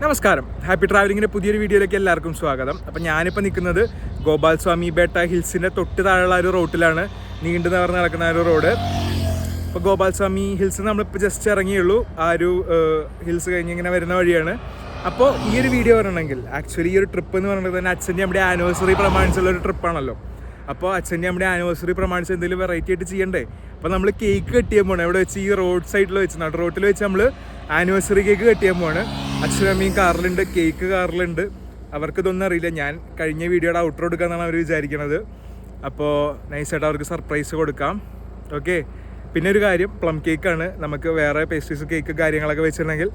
നമസ്കാരം, ഹാപ്പി ട്രാവലിങ്ങിൻ്റെ പുതിയൊരു വീഡിയോയിലേക്ക് എല്ലാവർക്കും സ്വാഗതം. അപ്പം ഞാനിപ്പോൾ നിൽക്കുന്നത് ഗോപാൽസ്വാമി ബേട്ട ഹിൽസിൻ്റെ തൊട്ട് താഴെയുള്ള ഒരു റോട്ടിലാണ്, നീണ്ടു നിവർന്ന് നടക്കുന്ന ഒരു റോഡ്. ഇപ്പോൾ ഗോപാൽസ്വാമി ഹിൽസ് നമ്മളിപ്പോൾ ജസ്റ്റ് ഇറങ്ങിയുള്ളൂ. ആ ഒരു ഹിൽസ് കഴിഞ്ഞ് ഇങ്ങനെ വരുന്ന വഴിയാണ്. അപ്പോൾ ഈ ഒരു വീഡിയോ പറയണമെങ്കിൽ ആക്ച്വലി ഈ ഒരു ട്രിപ്പ് എന്ന് പറയുന്നത് തന്നെ അച്ഛൻ്റെ നമ്മുടെ ആനിവേഴ്സറി പ്രമാണിച്ചുള്ള ഒരു ട്രിപ്പാണല്ലോ. അപ്പോൾ അച്ഛൻ്റെ നമ്മുടെ ആനിവേഴ്സറി പ്രമാണിച്ച് എന്തെങ്കിലും വെറൈറ്റി ആയിട്ട് ചെയ്യണ്ടേ. അപ്പോൾ നമ്മൾ കേക്ക് കട്ട് ചെയ്യാൻ പോകണം. ഇവിടെ വെച്ച് ഈ റോഡ് സൈഡിൽ വെച്ച് നട റോട്ടിൽ വെച്ച് നമ്മൾ ആനിവേഴ്സറി കേക്ക് കട്ട് ചെയ്യാൻ പോവാണ്. അച്ഛനും അമ്മയും കാറിലുണ്ട്, കേക്ക് കാറിലുണ്ട്. അവർക്കിതൊന്നും അറിയില്ല. ഞാൻ കഴിഞ്ഞ വീഡിയോയുടെ ഔട്ടർ കൊടുക്കാമെന്നാണ് അവർ വിചാരിക്കുന്നത്. അപ്പോൾ നൈസായിട്ട് അവർക്ക് സർപ്രൈസ് കൊടുക്കാം. ഓക്കെ. പിന്നെ ഒരു കാര്യം, പ്ലം കേക്കാണ്. നമുക്ക് വേറെ പേസ്ട്രീസ് കേക്ക് കാര്യങ്ങളൊക്കെ വെച്ചിട്ടുണ്ടെങ്കിൽ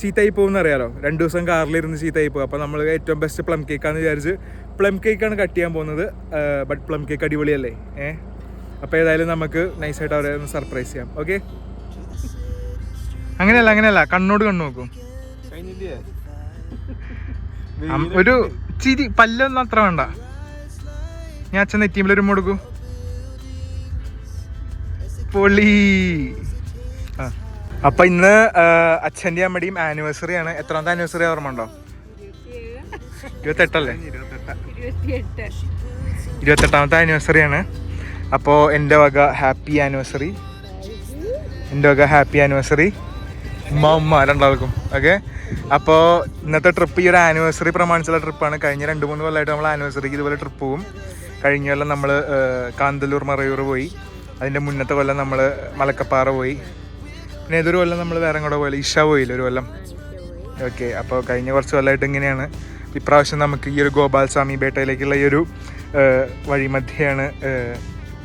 ചീത്തയായി പോകുമെന്ന് അറിയാലോ. 2 ദിവസം കാറിലിരുന്ന് ചീത്തയായി പോകും. അപ്പോൾ നമ്മൾ ഏറ്റവും ബെസ്റ്റ് പ്ലം കേക്കാണെന്ന് വിചാരിച്ച് പ്ലം കേക്കാണ് കട്ട് ചെയ്യാൻ പോകുന്നത്. ബട്ട് പ്ലം കേക്ക് അടിപൊളിയല്ലേ. അപ്പോൾ ഏതായാലും നമുക്ക് നൈസായിട്ട് അവരെ ഒന്ന് സർപ്രൈസ് ചെയ്യാം. ഓക്കെ. അങ്ങനെയല്ല, കണ്ണോട് കണ്ണു നോക്കും. ഒരു ചിരി, പല്ലൊന്നും അത്ര വേണ്ട. ഞാൻ അച്ഛൻ നെറ്റീമിലൊരു കൊടുക്കും. പൊളി. അപ്പൊ ഇന്ന് അച്ഛൻ്റെയും അമ്മയുടെയും ആനിവേഴ്സറി ആണ്. എത്രാമത്തെ ആനിവേഴ്സറി ഓർമ്മ ഉണ്ടോ? 28 അല്ലേ? 28ാമത്തെ ആനിവേഴ്സറി ആണ്. അപ്പോൾ എൻ്റെ വക ഹാപ്പി ആനിവേഴ്സറി. ഉമ്മ രണ്ടാൾക്കും. ഓക്കെ. അപ്പോൾ ഇന്നത്തെ ട്രിപ്പ് ഈ ഒരു ആനിവേഴ്സറി പ്രമാണിച്ചുള്ള ട്രിപ്പാണ്. കഴിഞ്ഞ 2-3 കൊല്ലമായിട്ട് നമ്മൾ ആനിവേഴ്സറിക്ക് ഇതുപോലെ ട്രിപ്പ് പോകും. കഴിഞ്ഞ കൊല്ലം നമ്മൾ കാന്തല്ലൂർ മറയൂർ പോയി. അതിൻ്റെ മുന്നത്തെ കൊല്ലം നമ്മൾ മലക്കപ്പാറ പോയി. പിന്നെ ഏതൊരു കൊല്ലം നമ്മൾ വേറെ കൂടെ പോയില്ല, ഇഷ പോയില്ല ഒരു കൊല്ലം. ഓക്കെ. അപ്പോൾ കഴിഞ്ഞ കുറച്ച് കൊല്ലമായിട്ട് ഇങ്ങനെയാണ്. ഇപ്രാവശ്യം നമുക്ക് ഈ ഒരു ഗോപാൽസ്വാമി ബേട്ടയിലേക്കുള്ള ഈ ഒരു വഴിമധ്യയാണ്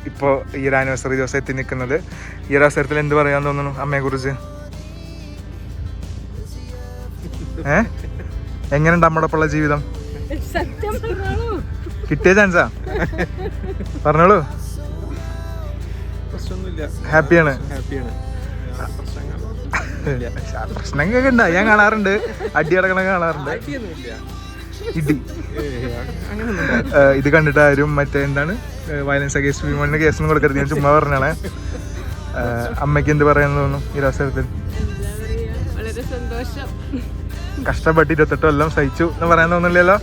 ഇപ്പോൾ ഈ ഒരു ആനിവേഴ്സറി ദിവസം എത്തി നിൽക്കുന്നത്. ഈ ഒരു അവസരത്തിൽ എന്ത് പറയാൻ തോന്നുന്നു അമ്മയെക്കുറിച്ച്? എങ്ങനെയുണ്ട് അമ്മയോടൊപ്പമുള്ള ജീവിതം? കിട്ടിയ ചാൻസാ? പറഞ്ഞോളൂ. ഹാപ്പിയാണ്. പ്രശ്നങ്ങളൊക്കെ ഉണ്ട്, ഞാൻ കാണാറുണ്ട്. അടി അടക്കണ കാണാറുണ്ട്. ഇടി ഇത് കണ്ടിട്ട് ആരും മറ്റേ എന്താണ് വയലൻസ് അഗേൻസ്റ്റ് വിമണിന് കേസൊന്നും കൊടുക്കരുത്. ഞാൻ ചുമ്മാ പറഞ്ഞാണ്. അമ്മയ്ക്ക് എന്ത് പറയാൻ തോന്നുന്നു ഈ അവസരത്തിൽ? കഷ്ടപ്പെട്ട് 28 കൊല്ലം സഹിച്ചു എന്ന് പറയാൻ തോന്നില്ലല്ലോ.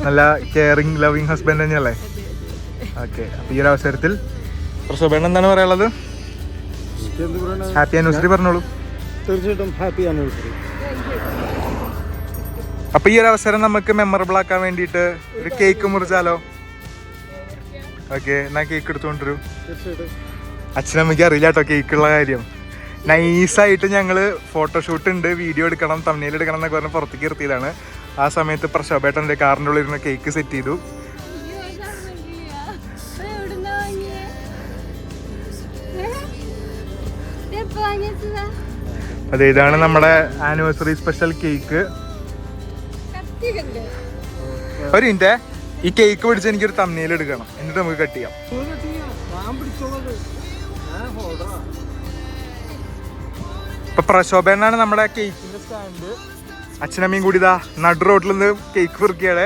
നല്ല കെയറിങ് ലവിങ് ഹസ്ബൻഡ് തന്നെയല്ലേ? ഓക്കെ. അപ്പൊ ഈ ഒരു അവസരത്തിൽ പ്രസോബേണ്ണ എന്താണ് പറയാനുള്ളത്? ഹാപ്പി ആനിവേഴ്സറി പറഞ്ഞോളൂ. തീർച്ചയായിട്ടും ഹാപ്പി ആനിവേഴ്സറി. അപ്പൊ ഈ ഒരു അവസരം നമുക്ക് മെമ്മറബിൾ ആക്കാൻ വേണ്ടിയിട്ട് ഒരു കേക്ക് മുറിച്ചാലോ? ഓക്കെ. എന്നാ കേക്ക് എടുത്തുകൊണ്ടൊരു. അച്ഛനമ്മയ്ക്ക് അറിയില്ല കേട്ടോ കേക്കുള്ള കാര്യം. നൈസായിട്ട് ഞങ്ങൾ ഫോട്ടോഷൂട്ട് ഉണ്ട്, വീഡിയോ എടുക്കണം, തമ്മിൽ എടുക്കണം എന്നൊക്കെ പറഞ്ഞ് പുറത്തേക്ക് നിർത്തിയതാണ്. ആ സമയത്ത് പ്രശോഭേട്ടൻ്റെ കാറിൻ്റെ ഉള്ളിൽ ഇരുന്ന് കേക്ക് സെറ്റ് ചെയ്തു. അതെ, ഇതാണ് നമ്മുടെ ആനിവേഴ്സറി സ്പെഷ്യൽ കേക്ക്. ഒരു മിനിറ്റ്, ഈ കേക്ക് പിടിച്ച് എനിക്കൊരു തമ്മിൽ എടുക്കണം, എന്നിട്ട് നമുക്ക് കട്ട് ചെയ്യാം. ഇപ്പൊ പ്രശോഭനാണ് നമ്മുടെ കേക്കിന്റെ സ്റ്റാൻഡ്. അച്ഛനമ്മയും കൂടി ഇതാ നടു റോഡിൽ നിന്ന് കേക്ക് കുറുക്കിയാണ്.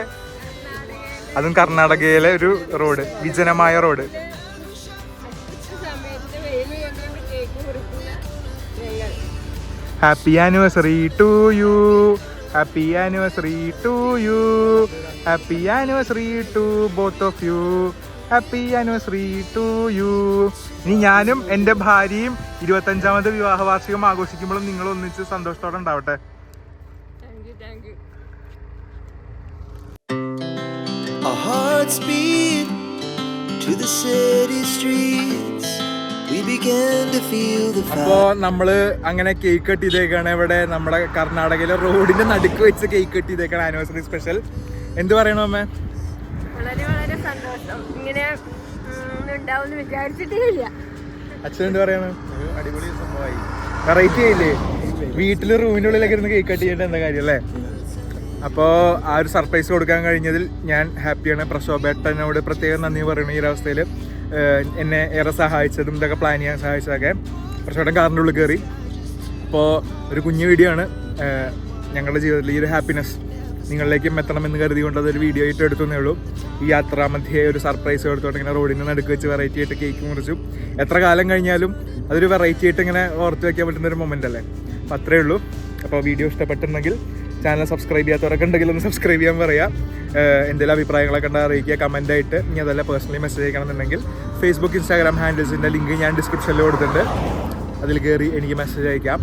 അതും കർണാടകയിലെ ഒരു റോഡ്, വിജനമായ road. Happy anniversary to you, happy anniversary to you, happy anniversary to both of you, happy anniversary to you. ഇനി ഞാനും എൻ്റെ ഭാര്യയും 25ാമത് വിവാഹ വാർഷികം ആഘോഷിക്കുമ്പോഴും നിങ്ങൾ ഒന്നിച്ച് സന്തോഷത്തോടെ ഉണ്ടാവട്ടെ. അപ്പോൾ നമ്മള് അങ്ങനെ കേക്ക് കട്ട് ചെയ്തേക്കാണ്. ഇവിടെ നമ്മുടെ കർണാടകയിലെ റോഡിന്റെ നടുക്ക് വെച്ച് കേക്ക് കട്ട് ചെയ്തേക്കാണ് ആനിവേഴ്സറി സ്പെഷ്യൽ. എന്ത് പറയണോ അമ്മേ? വളരെ വളരെ സന്തോഷം. ഇങ്ങനെ ഉണ്ടാവുമെന്ന് വിചാരിച്ചിട്ടില്ല. അച്ഛൻ എന്ത് പറയണു? അടിപൊളി സംഭവമായി. വെറൈറ്റി ആയില്ലേ? വീട്ടില് റൂമിന്റെ ഉള്ളിലൊക്കെ ഇരുന്ന് കേക്ക് കട്ട് ചെയ്യേണ്ട എന്താ കാര്യം അല്ലേ? അപ്പോൾ ആ ഒരു സർപ്രൈസ് കൊടുക്കാൻ കഴിഞ്ഞതിൽ ഞാൻ ഹാപ്പിയാണ്. പ്രശോഭേട്ടനോട് പ്രത്യേകം നന്ദി പറയുന്നു. ഈ ഒരു അവസ്ഥയിൽ എന്നെ ഏറെ സഹായിച്ചതും ഇതൊക്കെ പ്ലാൻ ചെയ്യാൻ സഹായിച്ചതൊക്കെ. പ്രശോഭേട്ടൻ കാറിൻ്റെ ഉള്ളിൽ കയറി. അപ്പോൾ ഒരു കുഞ്ഞു വീഡിയോ ആണ്. ഞങ്ങളുടെ ജീവിതത്തിൽ ഈ ഒരു ഹാപ്പിനെസ് നിങ്ങളിലേക്കും എത്തണമെന്ന് കരുതിക്കൊണ്ട് അതൊരു വീഡിയോ ആയിട്ട് എടുത്തേ ഉള്ളൂ. ഈ യാത്രാമധ്യേ ഒരു സർപ്രൈസ് എടുത്തോണ്ട് ഇങ്ങനെ റോഡിന് നടുക്ക് വെച്ച് വെറൈറ്റി ആയിട്ട് കേക്ക് മുറിച്ചു. എത്ര കാലം കഴിഞ്ഞാലും അതൊരു വെറൈറ്റി ആയിട്ട് ഇങ്ങനെ ഓർത്ത് വയ്ക്കാൻ പറ്റുന്ന ഒരു മൊമെൻ്റ് അല്ലേ? അപ്പം അത്രയേ ഉള്ളൂ. അപ്പോൾ വീഡിയോ ഇഷ്ടപ്പെട്ടിട്ടുണ്ടെങ്കിൽ ചാനൽ സബ്സ്ക്രൈബ് ചെയ്യാത്തവരൊക്കെ ഉണ്ടെങ്കിൽ ഒന്ന് സബ്സ്ക്രൈബ് ചെയ്യാൻ പറയാം. എന്തെങ്കിലും അഭിപ്രായങ്ങളൊക്കെ ഉണ്ടെങ്കിൽ അറിയിക്കുക കമൻറ്റായിട്ട്. ഇനി അതല്ല പേഴ്സണലി മെസ്സേജ് അയക്കണമെന്നുണ്ടെങ്കിൽ ഫേസ്ബുക്ക് ഇൻസ്റ്റാഗ്രാം ഹാൻഡിൽസിൻ്റെ ലിങ്ക് ഞാൻ ഡിസ്ക്രിപ്ഷനിൽ കൊടുത്തിട്ടുണ്ട്. അതിൽ കയറി എനിക്ക് മെസ്സേജ് അയക്കാം.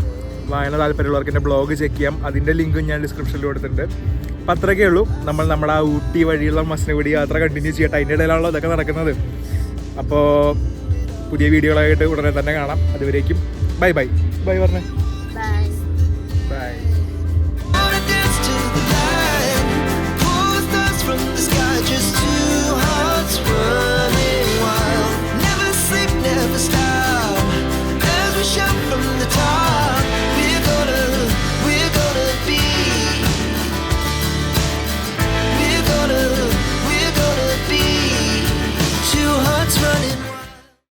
വായന താല്പര്യമുള്ളവർക്ക് എൻ്റെ ബ്ലോഗ് ചെക്ക് ചെയ്യാം, അതിൻ്റെ ലിങ്കും ഞാൻ ഡിസ്ക്രിപ്ഷനിൽ കൊടുത്തിട്ടുണ്ട്. അപ്പം അത്രയൊക്കെ ഉള്ളൂ. നമ്മൾ നമ്മുടെ ആ ഊട്ടി വഴിയുള്ള മസനഗുഡി യാത്ര കണ്ടിന്യൂ ചെയ്യട്ടെ. അതിൻ്റെ ഇടയിലാണല്ലോ ഇതൊക്കെ നടക്കുന്നത്. അപ്പോൾ പുതിയ വീഡിയോകളായിട്ട് ഉടനെ തന്നെ കാണാം. അതുവരേക്കും ബൈ ബൈ. ബൈ പറഞ്ഞേ.